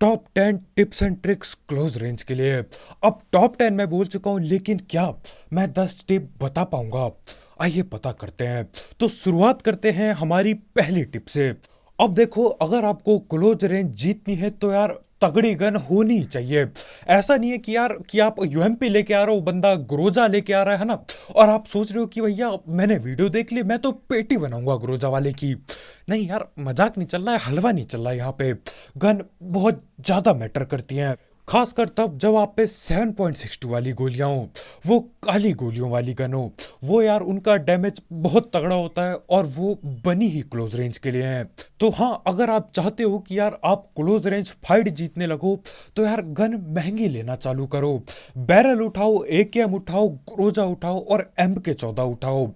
Top 10 tips and tricks close range के लिए। अब टॉप 10 मैं बोल चुका हूं, लेकिन क्या मैं 10 टिप बता पाऊंगा? आइए पता करते हैं। तो शुरुआत करते हैं हमारी पहली टिप से। अब देखो, अगर आपको क्लोज रेंज जीतनी है तो यार तगड़ी गन होनी ही चाहिए। ऐसा नहीं है कि यार कि आप यूएमपी लेके आ रहे हो, बंदा ग्रोजा लेके आ रहा है ना, और आप सोच रहे हो कि भैया मैंने वीडियो देख ली, मैं तो पेटी बनाऊंगा ग्रोजा वाले की। नहीं यार, मजाक नहीं चल रहा है, हलवा नहीं चल रहा है यहाँ पे। गन बहुत ज्यादा मैटर करती हैं, खासकर तब जब आप पे 7.62 वाली गोलियां हो, वो काली गोलियों वाली गन हो। वो यार उनका डैमेज बहुत तगड़ा होता है और वो बनी ही क्लोज रेंज के लिए है। तो हाँ, अगर आप चाहते हो कि यार आप क्लोज रेंज फाइट जीतने लगो, तो यार गन महंगी लेना चालू करो। बैरल उठाओ, एकेएम उठाओ, ग्रोजा उठाओ और MK14 उठाओ।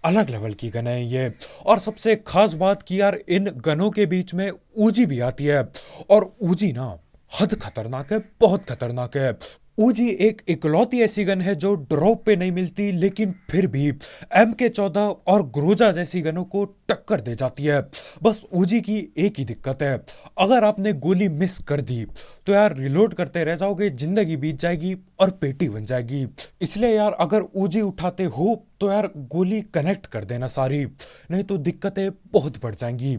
अलग लेवल की गन है ये। और सबसे खास बात कि यार इन गनों के बीच में ऊजी भी आती है, और ऊजी ना हद खतरनाक है, बहुत खतरनाक है। ऊजी एक इकलौती ऐसी गन है जो ड्रॉप पे नहीं मिलती, लेकिन फिर भी MK14 और ग्रोजा जैसी गनों को टक्कर दे जाती है। बस ऊजी की एक ही दिक्कत है, अगर आपने गोली मिस कर दी तो यार रिलोड करते रह जाओगे, जिंदगी बीत जाएगी और पेटी बन जाएगी। इसलिए यार अगर ऊजी उठाते हो तो यार गोली कनेक्ट कर देना सारी, नहीं तो दिक्कतें बहुत बढ़ जाएंगी।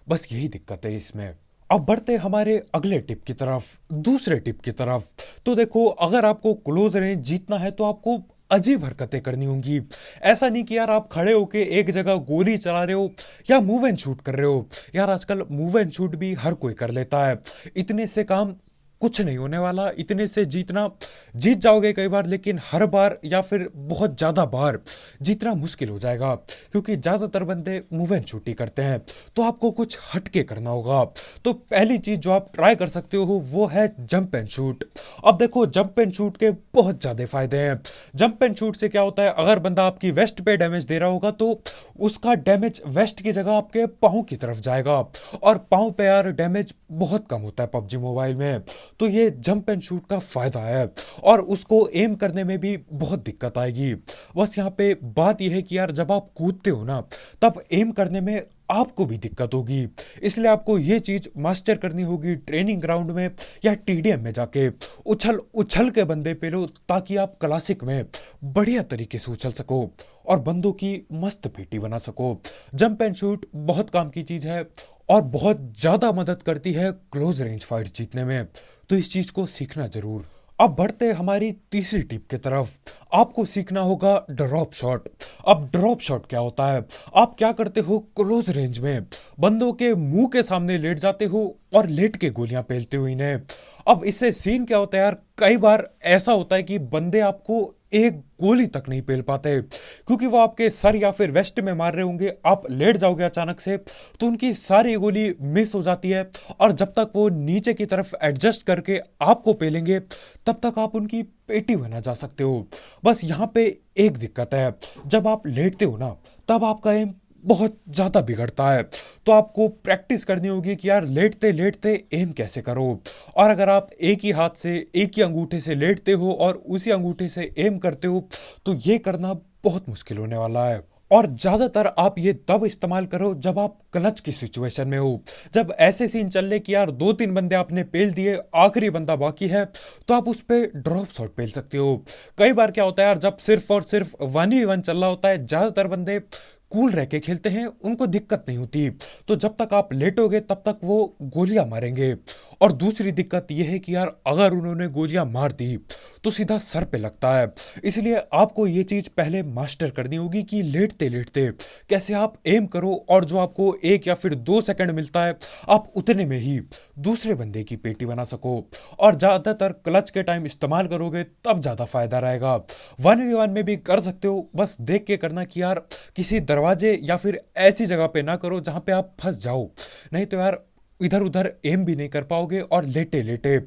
बस यही दिक्कत है इसमें। अब बढ़ते हमारे अगले टिप की तरफ, दूसरे टिप की तरफ। तो देखो, अगर आपको क्लोज रेंज जीतना है तो आपको अजीब हरकतें करनी होंगी। ऐसा नहीं कि यार आप खड़े होके एक जगह गोली चला रहे हो या मूव एंड शूट कर रहे हो। यार आजकल मूव एंड शूट भी हर कोई कर लेता है, इतने से काम कुछ नहीं होने वाला। इतने से जीतना, जीत जाओगे कई बार, लेकिन हर बार या फिर बहुत ज़्यादा बार जीतना मुश्किल हो जाएगा, क्योंकि ज़्यादातर बंदे मूव एंड शूट ही करते हैं। तो आपको कुछ हटके करना होगा। तो पहली चीज़ जो आप ट्राई कर सकते हो वो है जंप एंड शूट। अब देखो, जंप एंड शूट के बहुत ज़्यादा फायदे हैं। जंप एंड शूट से क्या होता है, अगर बंदा आपकी वेस्ट पे डैमेज दे रहा होगा तो उसका डैमेज वेस्ट की जगह आपके पाँव की तरफ जाएगा, और पाँव पे यार डैमेज बहुत कम होता है पबजी मोबाइल में। तो ये जंप एंड शूट का फायदा है, और उसको एम करने में भी बहुत दिक्कत आएगी। बस यहाँ पे बात यह है कि यार जब आप कूदते हो ना, तब एम करने में आपको भी दिक्कत होगी। इसलिए आपको ये चीज मास्टर करनी होगी ट्रेनिंग ग्राउंड में या TDM में जाके। उछल उछल के बंदे पे लो, ताकि आप क्लासिक में बढ़िया तरीके से उछल सको और बंदों की मस्त पेटी बना सको। जंप एंड शूट बहुत काम की चीज है और बहुत ज्यादा मदद करती है क्लोज रेंज फाइट जीतने में। तो इस चीज को सीखना जरूर। अब बढ़ते हैं हमारी तीसरी टिप की तरफ। आपको सीखना होगा ड्रॉप शॉट। अब ड्रॉप शॉट क्या होता है? आप क्या करते हो, क्लोज रेंज में बंदों के मुंह के सामने लेट जाते हो और लेट के गोलियां पेलते हो इन्हें। अब इससे सीन क्या होता है यार, कई बार ऐसा होता है कि बंदे आपको एक गोली तक नहीं पेल पाते, क्योंकि वो आपके सर या फिर वेस्ट में मार रहे होंगे। आप लेट जाओगे अचानक से तो उनकी सारी गोली मिस हो जाती है, और जब तक वो नीचे की तरफ एडजस्ट करके आपको पेलेंगे, तब तक आप उनकी पेटी बना जा सकते हो। बस यहाँ पे एक दिक्कत है, जब आप लेटते हो ना, तब आपका एम बहुत ज़्यादा बिगड़ता है। तो आपको प्रैक्टिस करनी होगी कि यार लेटते लेटते एम कैसे करो। और अगर आप एक ही हाथ से, एक ही अंगूठे से लेटते हो और उसी अंगूठे से एम करते हो, तो ये करना बहुत मुश्किल होने वाला है। और ज़्यादातर आप ये तब इस्तेमाल करो जब आप क्लच की सिचुएशन में हो, जब ऐसे सीन चल रहे कि यार 2-3 बंदे आपने पेल दिए, आखिरी बंदा बाकी है, तो आप उस पर ड्रॉप शॉट पेल सकते हो। कई बार क्या होता है यार, जब सिर्फ और सिर्फ 1v1 चल रहा होता है, ज़्यादातर बंदे कूल रह के खेलते हैं, उनको दिक्कत नहीं होती। तो जब तक आप लेटोगे तब तक वो गोलियां मारेंगे। और दूसरी दिक्कत यह है कि यार अगर उन्होंने गोलियां मार दी तो सीधा सर पे लगता है। इसलिए आपको ये चीज पहले मास्टर करनी होगी कि लेटते लेटते कैसे आप एम करो, और जो आपको 1 या फिर 2 सेकंड मिलता है, आप उतने में ही दूसरे बंदे की पेटी बना सको। और ज्यादातर क्लच के टाइम इस्तेमाल करोगे तब ज्यादा फायदा रहेगा। 1v1 में भी कर सकते हो, बस देख के करना कि यार किसी दरवाजे या फिर ऐसी जगह पे ना करो जहां पे आप फंस जाओ, नहीं तो यार इधर उधर एम भी नहीं कर पाओगे और लेटे लेटे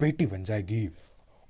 पेटी बन जाएगी।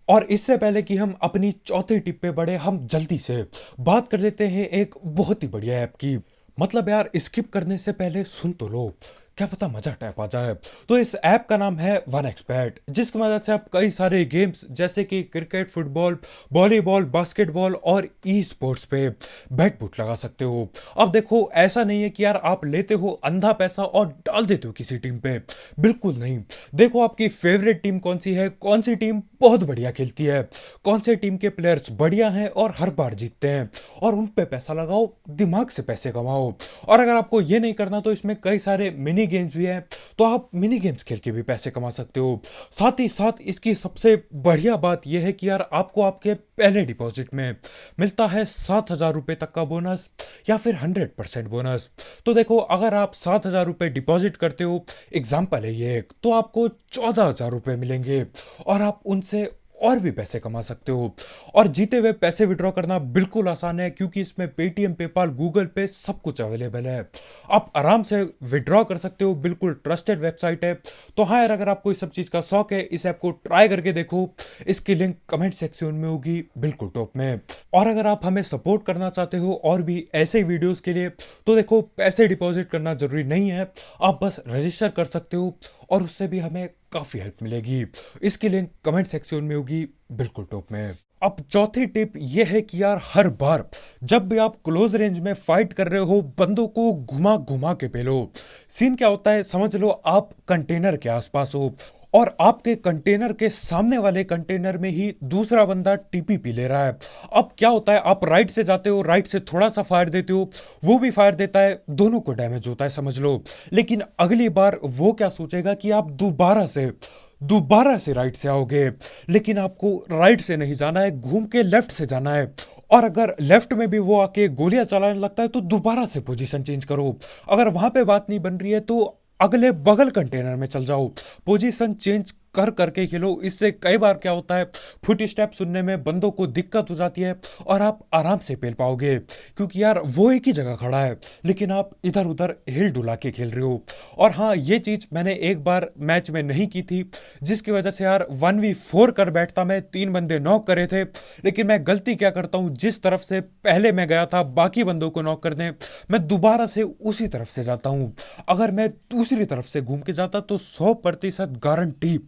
और इससे पहले कि हम अपनी चौथी टिप पे बढ़े, हम जल्दी से बात कर लेते हैं एक बहुत ही बढ़िया ऐप की। मतलब यार, स्किप करने से पहले सुन तो लो। क्या पता मजा टैप आ जाए। तो इस ऐप का नाम है वन एक्सबेट, जिसकी मदद से आप कई सारे गेम्स जैसे कि क्रिकेट, फुटबॉल, वॉलीबॉल, बास्केटबॉल और ई स्पोर्ट्स पे बेट बुट लगा सकते हो। अब देखो, ऐसा नहीं है कि यार आप लेते हो अंधा पैसा और डाल देते हो किसी टीम पे, बिल्कुल नहीं। देखो आपकी फेवरेट टीम कौन सी है, कौन सी टीम बहुत बढ़िया खेलती है, कौन से टीम के प्लेयर्स बढ़िया हैं और हर बार जीतते हैं, और उन पे पैसा लगाओ, दिमाग से पैसे कमाओ। और अगर आपको ये नहीं करना तो इसमें कई सारे मिनी गेम्स भी हैं, तो आप मिनी गेम्स खेल के भी पैसे कमा सकते हो। साथ ही साथ इसकी सबसे बढ़िया बात यह है कि यार आपको आपके पहले डिपॉजिट में मिलता है 7,000 रुपये तक का बोनस या फिर 100% बोनस। तो देखो, अगर आप 7,000 रुपये डिपॉजिट करते हो, एग्जाम्पल है ये एक, तो आपको 14,000 रुपये मिलेंगे और आप उनसे और भी पैसे कमा सकते हो। और जीते हुए पैसे विड्रॉ करना बिल्कुल आसान है, क्योंकि इसमें पेटीएम, पेपाल, गूगल पे सब कुछ अवेलेबल है। आप आराम से विड्रॉ कर सकते हो, बिल्कुल ट्रस्टेड वेबसाइट है। तो हाँ यार, अगर आपको इस सब चीज़ का शौक है, इस ऐप को ट्राई करके देखो। इसकी लिंक कमेंट सेक्शन में होगी, बिल्कुल टॉप में। और अगर आप हमें सपोर्ट करना चाहते हो और भी ऐसे वीडियोस के लिए, तो देखो, पैसे डिपॉजिट करना जरूरी नहीं है, आप बस रजिस्टर कर सकते हो और उससे भी हमें काफ़ी हेल्प मिलेगी। इसकी लिंक कमेंट सेक्शन में होगी, बिल्कुल टॉप में। अब चौथी टिप ये है कि यार हर बार जब भी आप क्लोज रेंज में फाइट कर रहे हो, बंदों को घुमा घुमा के पेलो। सीन क्या होता है, समझ लो आप कंटेनर के आसपास हो और आपके कंटेनर के सामने वाले कंटेनर में ही दूसरा बंदा टीपीपी ले रहा है। अब क्या होता है, आप राइट से जाते हो, राइट से थोड़ा सा फायर देते हो, वो भी फायर देता है, दोनों को डैमेज होता है, समझ लो। लेकिन अगली बार वो क्या सोचेगा कि आप दोबारा से राइट से आओगे, लेकिन आपको राइट से नहीं जाना है, घूम के लेफ्ट से जाना है। और अगर लेफ्ट में भी वो आके गोलियां चलाने लगता है तो दोबारा से पोजीशन चेंज करो। अगर वहां पे बात नहीं बन रही है तो अगले बगल कंटेनर में चल जाओ, पोजीशन चेंज कर करके खेलो। इससे कई बार क्या होता है, फुट स्टेप सुनने में बंदों को दिक्कत हो जाती है और आप आराम से पेल पाओगे, क्योंकि यार वो एक ही जगह खड़ा है लेकिन आप इधर उधर हिल डुला के खेल रहे हो। और हाँ, ये चीज़ मैंने एक बार मैच में नहीं की थी, जिसकी वजह से यार 1v4 कर बैठता मैं, 3 बंदे नॉक करे थे। लेकिन मैं गलती क्या करता हूँ, जिस तरफ से पहले मैं गया था बाकी बंदों को नॉक करने, मैं दोबारा से उसी तरफ से जाता हूँ। अगर मैं दूसरी तरफ से घूम के जाता तो 100% गारंटी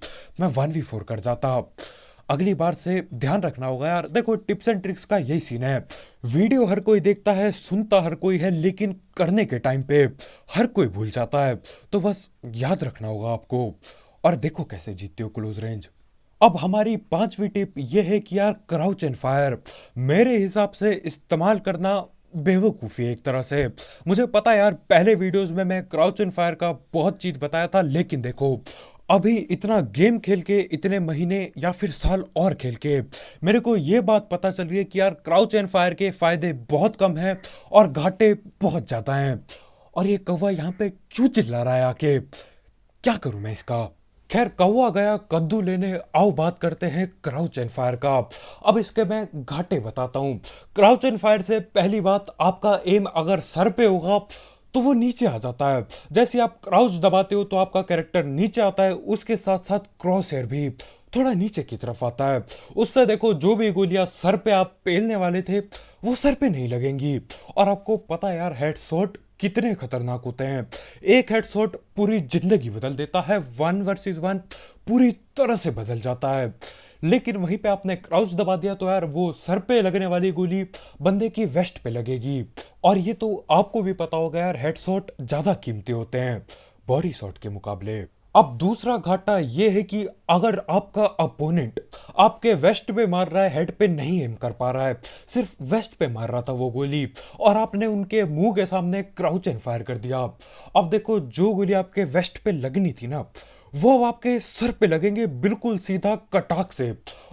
मैं 1v4 कर जाता। अगली बार से ध्यान रखना होगा यार। देखो, टिप्स एंड ट्रिक्स का यही सीन है, वीडियो हर कोई देखता है, सुनता हर कोई है, लेकिन करने के टाइम पे हर कोई भूल जाता है। तो बस याद रखना होगा आपको। और देखो कैसे जीतते हो क्लोज रेंज। अब हमारी पांचवी टिप यह है कि यार क्राउच एंड फायर मेरे हिसाब से इस्तेमाल करना बेवकूफ़ी है एक तरह से। मुझे पता है यार, पहले वीडियोस में मैं क्राउच एंड फायर का बहुत चीज़ बताया था, लेकिन देखो, अभी इतना गेम खेल के, इतने महीने या फिर साल और खेल के, मेरे को ये बात पता चल रही है कि यार क्राउच एंड फायर के फायदे बहुत कम हैं और घाटे बहुत ज़्यादा हैं। और ये कौवा यहाँ पे क्यों चिल्ला रहा है आके, क्या करूं मैं इसका। खैर, कौवा गया कद्दू लेने, आओ बात करते हैं क्राउच एंड फायर का। अब इसके मैं घाटे बताता हूँ। क्राउच एंड फायर से पहली बात, आपका एम अगर सर पे होगा तो वो नीचे आ जाता है। जैसे आप क्राउच दबाते हो तो आपका कैरेक्टर नीचे आता है, उसके साथ साथ क्रॉस हेयर भी थोड़ा नीचे की तरफ आता है। उससे देखो, जो भी गोलियां सर पे आप पेलने वाले थे वो सर पे नहीं लगेंगी। और आपको पता है यार, हेडशॉट कितने खतरनाक होते हैं। एक हेडशॉट पूरी जिंदगी बदल देता है, 1 वर्सेस 1 पूरी तरह से बदल जाता है। लेकिन वहीं पे आपने क्राउच दबा दिया तो यार वो सर पे लगने वाली गोली बंदे की वेस्ट पे लगेगी। और ये तो आपको भी पता होगा यार, हेडशॉट ज्यादा कीमती होते हैं बॉडी शॉट के मुकाबले। अब दूसरा घाटा ये है कि अगर आपका अपोनेंट आपके वेस्ट पे मार रहा है, हेड पे नहीं एम कर पा रहा है, सिर्फ वेस्ट पे मार रहा था वो गोली, और आपने उनके मुंह के सामने क्राउच एंड फायर कर दिया। अब देखो, जो गोली आपके वेस्ट पे लगनी थी ना, वो अब आपके सर पे लगेंगे बिल्कुल सीधा कटाक से,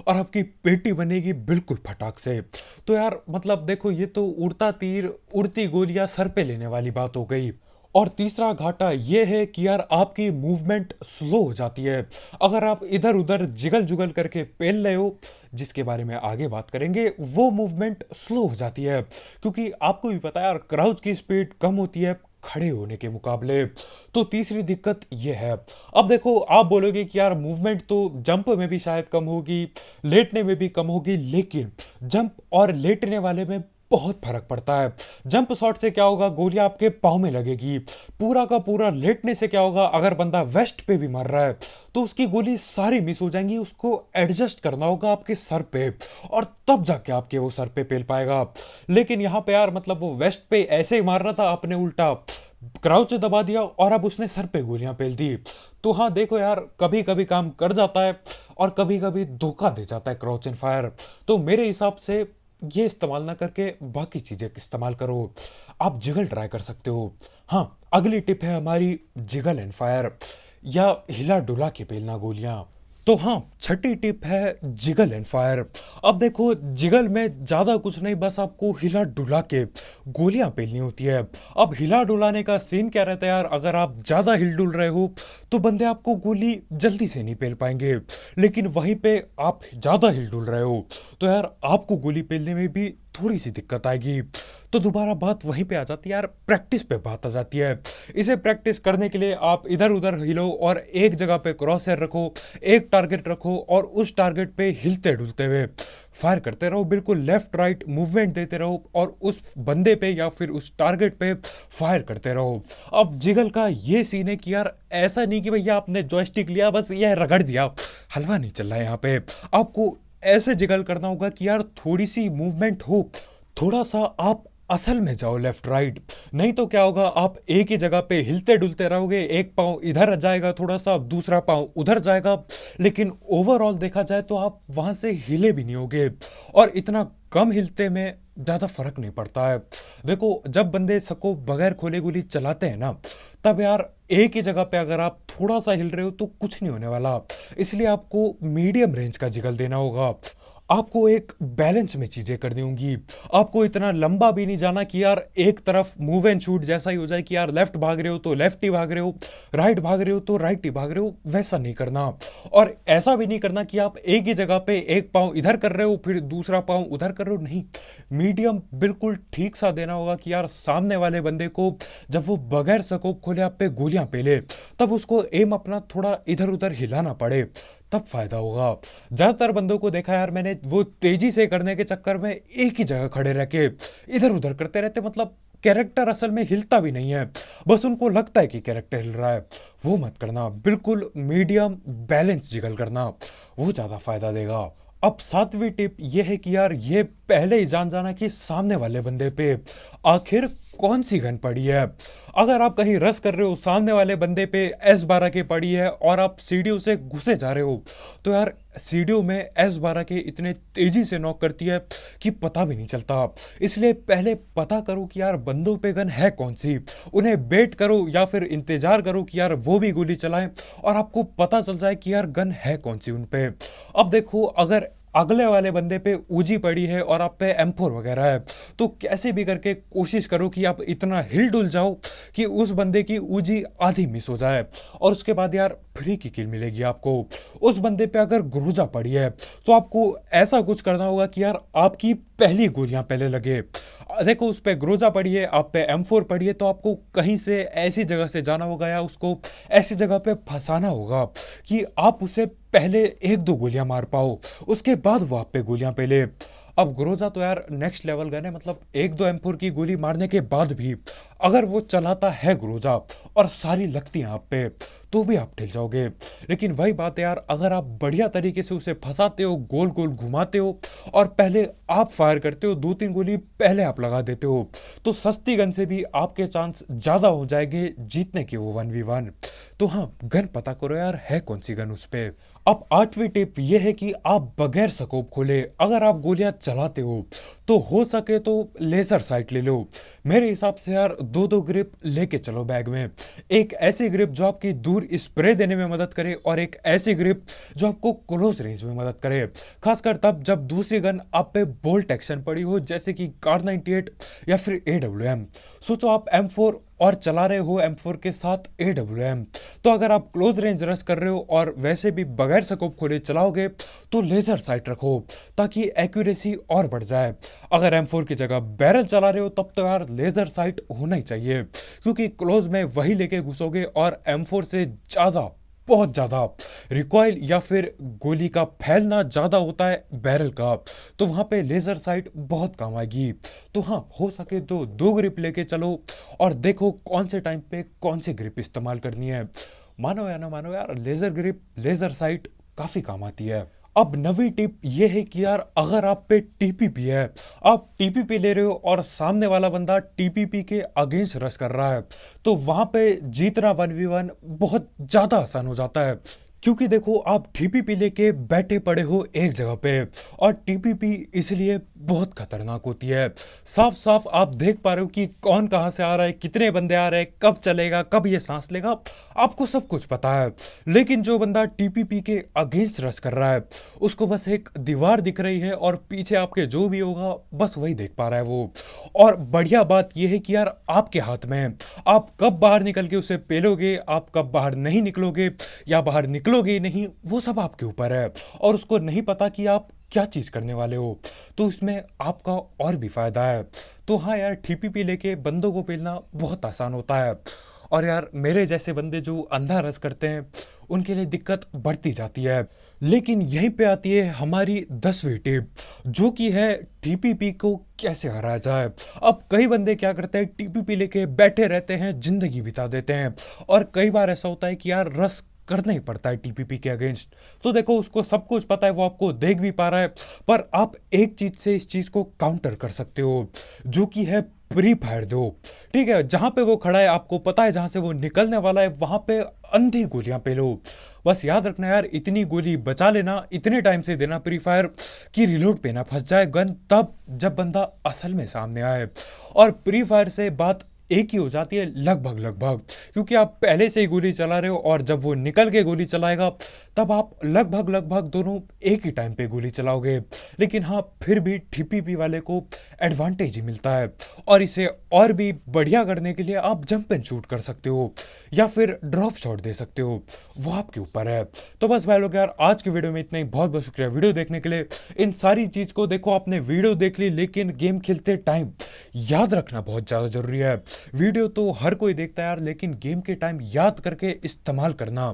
और आपकी पेटी बनेगी बिल्कुल फटाक से। तो यार मतलब देखो, ये तो उड़ता तीर उड़ती गोलियां सर पे लेने वाली बात हो गई। और तीसरा घाटा यह है कि यार आपकी मूवमेंट स्लो हो जाती है। अगर आप इधर उधर जिगल जुगल करके पेल रहे हो, जिसके बारे में आगे बात करेंगे, वो मूवमेंट स्लो हो जाती है, क्योंकि आपको भी पता है यार, क्राउच की स्पीड कम होती है खड़े होने के मुकाबले। तो तीसरी दिक्कत ये है। अब देखो, आप बोलोगे कि यार मूवमेंट तो जंप में भी शायद कम होगी, लेटने में भी कम होगी, लेकिन जंप और लेटने वाले में बहुत फर्क पड़ता है। जंप शॉट से क्या होगा, गोलियां आपके पाँव में लगेगी। पूरा का पूरा लेटने से क्या होगा, अगर बंदा वेस्ट पे भी मर रहा है तो उसकी गोली सारी मिस हो जाएंगी, उसको एडजस्ट करना होगा आपके सर पे, और तब जाके आपके वो सर पे पेल पाएगा। लेकिन यहाँ पे यार मतलब वो वेस्ट पे ऐसे ही मार रहा था, आपने उल्टा क्राउच दबा दिया और अब उसने सर पे गोलियां पेल दी। तो हाँ देखो यार, कभी कभी काम कर जाता है और कभी कभी धोखा दे जाता है क्राउच एंड फायर। तो मेरे हिसाब से ये इस्तेमाल ना करके बाकी चीजें इस्तेमाल करो। आप जिगल ट्राई कर सकते हो। हाँ, अगली टिप है हमारी जिगल एंड फायर, या हिला डुला के पेलना गोलियां। तो हाँ, छठी टिप है जिगल एंड फायर। अब देखो, जिगल में ज्यादा कुछ नहीं, बस आपको हिला डुला के गोलियां पेलनी होती है। अब हिला डुलाने का सीन क्या रहता है यार, अगर आप ज्यादा हिल डुल रहे हो तो बंदे आपको गोली जल्दी से नहीं पेल पाएंगे। लेकिन वहीं पे आप ज्यादा हिल डुल रहे हो तो यार आपको गोली पेलने में भी थोड़ी सी दिक्कत आएगी। तो दोबारा बात वहीं पे आ जाती है यार, प्रैक्टिस पे बात आ जाती है। इसे प्रैक्टिस करने के लिए आप इधर उधर हिलो और एक जगह पे क्रॉस हेयर रखो, एक टारगेट रखो और उस टारगेट पे हिलते डुलते हुए फायर करते रहो। बिल्कुल लेफ्ट राइट मूवमेंट देते रहो और उस बंदे पे या फिर उस टारगेट पे फायर करते रहो। अब जिगल का ये सीन है कि यार ऐसा नहीं कि भैया आपने जॉयस्टिक लिया बस यह रगड़ दिया, हलवा नहीं चल रहा है यहाँ पे। आपको ऐसे जिगल करना होगा कि यार थोड़ी सी मूवमेंट हो, थोड़ा सा आप असल में जाओ लेफ्ट राइट। नहीं तो क्या होगा, आप एक ही जगह पे हिलते डुलते रहोगे, एक पाँव इधर जाएगा थोड़ा सा, दूसरा पाँव उधर जाएगा, लेकिन ओवरऑल देखा जाए तो आप वहां से हिले भी नहीं होगे। और इतना कम हिलते में ज़्यादा फर्क नहीं पड़ता है। देखो, जब बंदे सको बगैर खोले गोली चलाते हैं ना, तब यार एक ही जगह पे अगर आप थोड़ा सा हिल रहे हो तो कुछ नहीं होने वाला। इसलिए आपको मीडियम रेंज का जिगल देना होगा। आपको एक बैलेंस में चीजें करनी होंगी। आपको इतना लंबा भी नहीं जाना कि यार एक तरफ मूव एंड शूट जैसा ही हो जाए कि यार लेफ्ट भाग रहे हो तो लेफ्ट ही भाग रहे हो, राइट भाग रहे हो तो राइट ही भाग रहे हो, वैसा नहीं करना। और ऐसा भी नहीं करना कि आप एक ही जगह पे एक पाँव इधर कर रहे हो फिर दूसरा पाँव उधर कर रहे हो, नहीं। मीडियम बिल्कुल ठीक सा देना होगा कि यार सामने वाले बंदे को जब वो बगैर स्कोप खोले आप पे गोलियां पेले, तब उसको एम अपना थोड़ा इधर उधर हिलाना पड़े, तब फायदा होगा। ज्यादातर बंदों को देखा यार मैंने, वो तेजी से करने के चक्कर में एक ही जगह खड़े रह के इधर उधर करते रहते, मतलब कैरेक्टर असल में हिलता भी नहीं है, बस उनको लगता है कि कैरेक्टर हिल रहा है। वो मत करना, बिल्कुल मीडियम बैलेंस जिगल करना, वो ज्यादा फायदा देगा। अब सातवीं टिप ये है कि यार ये पहले ही जान जाना कि सामने वाले बंदे पे आखिर कौन सी गन पड़ी है। अगर आप कहीं रस कर रहे हो, सामने वाले बंदे पे S12 की पड़ी है और आप सीढ़ियों से घुसे जा रहे हो, तो यार सीढ़ियों में S12 के इतने तेजी से नॉक करती है कि पता भी नहीं चलता। इसलिए पहले पता करो कि यार बंदों पे गन है कौन सी, उन्हें बेट करो या फिर इंतजार करो कि यार वो भी गोली चलाएं और आपको पता चल जाए कि यार गन है कौन सी उन पे। अब देखो, अगर अगले वाले बंदे पे ऊजी पड़ी है और आप पे M4 वगैरह है, तो कैसे भी करके कोशिश करो कि आप इतना हिल डुल जाओ कि उस बंदे की ऊजी आधी मिस हो जाए और उसके बाद यार फ्री की किल मिलेगी आपको। उस बंदे पे अगर ग्रोजा पड़ी है तो आपको ऐसा कुछ करना होगा कि यार आपकी पहली गोलियां पहले लगे। देखो, उस पे ग्रोजा पड़ी है, आप पे M4 पड़ी है, तो आपको कहीं से ऐसी जगह से जाना होगा या उसको ऐसी जगह पे फंसाना होगा कि आप उसे पहले एक दो गोलियां मार पाओ, उसके बाद वो आप पे गोलियां पहले। अब ग्रोजा तो यार नेक्स्ट लेवल गन है, मतलब एक दो M4 की गोली मारने के बाद भी अगर वो चलाता है ग्रोजा और सारी लगती हैं आप पे, तो भी आप ठिल जाओगे। लेकिन वही बात है यार, अगर आप बढ़िया तरीके से उसे फंसाते हो, गोल गोल घुमाते हो और पहले आप फायर करते हो, दो तीन गोली पहले आप लगा देते हो, तो सस्ती गन से भी आपके चांस ज्यादा हो जाएंगे जीतने के वो 1v1। तो हाँ, गन पता करो यार है कौन सी गन उस पे। अब आठवीं टिप ये है कि आप बगैर स्कोप खोले अगर आप गोलियां चलाते हो तो हो सके तो लेजर साइट ले लो। मेरे हिसाब से यार दो दो ग्रिप लेके चलो बैग में, एक ऐसी ग्रिप जो आपकी दूर स्प्रे देने में मदद करे और एक ऐसी ग्रिप जो आपको क्लोज रेंज में मदद करे, खासकर तब जब दूसरी गन आप पे बोल्ट एक्शन पड़ी हो, जैसे कि कार 98 या फिर AWM। सोचो आप M4 और चला रहे हो M4 के साथ AWM, तो अगर आप क्लोज रेंज रश कर रहे हो और वैसे भी बगैर स्कोप खोले चलाओगे तो लेजर साइट रखो ताकि एक्यूरेसी और बढ़ जाए। अगर M4 की जगह बैरल चला रहे हो तब तो यार लेजर साइट होना ही चाहिए, क्योंकि क्लोज में वही लेके घुसोगे और M4 से ज्यादा बहुत ज़्यादा रिकॉइल या फिर गोली का फैलना ज़्यादा होता है बैरल का, तो वहाँ पे लेज़र साइट बहुत काम आएगी। तो हाँ, हो सके तो 2 ग्रिप लेके चलो और देखो कौन से टाइम पे कौन सी ग्रिप इस्तेमाल करनी है। मानो या ना मानो यार, लेज़र ग्रिप, लेज़र साइट काफ़ी काम आती है। अब नवी टिप ये है कि यार, अगर आप पे टीपीपी है, आप टीपीपी ले रहे हो और सामने वाला बंदा टीपीपी के अगेंस्ट रश कर रहा है, तो वहां पे जीतना 1v1 बहुत ज्यादा आसान हो जाता है। क्योंकि देखो, आप टीपीपी लेके बैठे पड़े हो एक जगह पे, और टीपीपी इसलिए बहुत खतरनाक होती है। साफ साफ आप देख पा रहे हो कि कौन कहाँ से आ रहा है, कितने बंदे आ रहे हैं, कब चलेगा, कब ये सांस लेगा, आपको सब कुछ पता है। लेकिन जो बंदा टीपीपी के अगेंस्ट रश कर रहा है, उसको बस एक दीवार दिख रही है और पीछे आपके जो भी होगा बस वही देख पा रहा है वो। और बढ़िया बात यह है कि यार, आपके हाथ में है। आप कब बाहर निकल के उसे पेलोगे, आप कब बाहर नहीं निकलोगे या बाहर निकलोगे ही नहीं, वो सब आपके ऊपर है। और उसको नहीं पता कि आप क्या चीज़ करने वाले हो, तो इसमें आपका और भी फायदा है। तो हाँ यार, टीपीपी लेके बंदों को पेलना बहुत आसान होता है। और यार, मेरे जैसे बंदे जो अंधा रस करते हैं, उनके लिए दिक्कत बढ़ती जाती है। लेकिन यहीं पे आती है हमारी 10वीं टिप, जो कि है टीपीपी को कैसे हराया जाए। अब कई बंदे क्या करते हैं, टीपीपी लेके बैठे रहते हैं, जिंदगी बिता देते हैं। और कई बार ऐसा होता है कि यार, रस करना ही पड़ता है टीपीपी के अगेंस्ट। तो देखो, उसको सब कुछ पता है, वो आपको देख भी पा रहा है, पर आप एक चीज से इस चीज को काउंटर कर सकते हो, जो कि है प्री फायर दो। ठीक है, जहां पे वो खड़ा है, आपको पता है जहां से वो निकलने वाला है, वहां पे अंधी गोलियां पे लो। बस याद रखना यार, इतनी गोली बचा लेना, इतने टाइम से देना प्री फायर की रिलोड पे ना फंस जाए गन, तब जब बंदा असल में सामने आए। और प्री फायर से बात एक ही हो जाती है लगभग लगभग, क्योंकि आप पहले से ही गोली चला रहे हो, और जब वो निकल के गोली चलाएगा, तब आप लगभग लगभग दोनों एक ही टाइम पे गोली चलाओगे। लेकिन हाँ, फिर भी टीपीपी वाले को एडवांटेज ही मिलता है। और इसे और भी बढ़िया करने के लिए आप जंप एंड शूट कर सकते हो, या फिर ड्रॉप शॉट दे सकते हो, वो आपके ऊपर है। तो बस भाई लोग यार, आज की वीडियो में इतना ही। बहुत बहुत शुक्रिया वीडियो देखने के लिए। इन सारी चीज को देखो, आपने वीडियो देख ली, लेकिन गेम खेलते टाइम याद रखना बहुत ज्यादा जरूरी है। वीडियो तो हर कोई देखता है यार, लेकिन गेम के टाइम याद करके इस्तेमाल करना,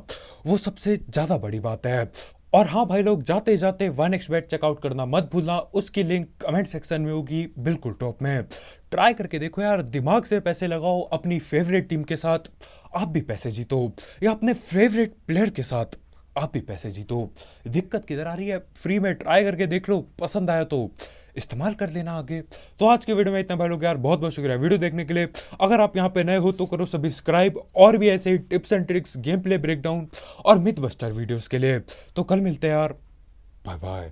वो सबसे ज्यादा बड़ी बात है। और हाँ भाई लोग, जाते जाते 1xbet चेकआउट करना मत भूलना, उसकी लिंक कमेंट सेक्शन में होगी बिल्कुल टॉप में। ट्राई करके देखो यार, दिमाग से पैसे लगाओ, अपनी फेवरेट टीम के साथ आप भी पैसे जीतो, या अपने फेवरेट प्लेयर के साथ आप भी पैसे जीतो। दिक्कत किधर आ रही है, फ्री में ट्राई करके देख लो, पसंद आया तो इस्तेमाल कर लेना आगे। तो आज के वीडियो में इतना भाई लोग यार, बहुत बहुत शुक्रिया वीडियो देखने के लिए। अगर आप यहाँ पे नए हो तो करो सब्सक्राइब, और भी ऐसे ही tips and tricks, game play breakdown और मिथ बस्टर वीडियोस के लिए। तो कल मिलते हैं यार, बाय बाय।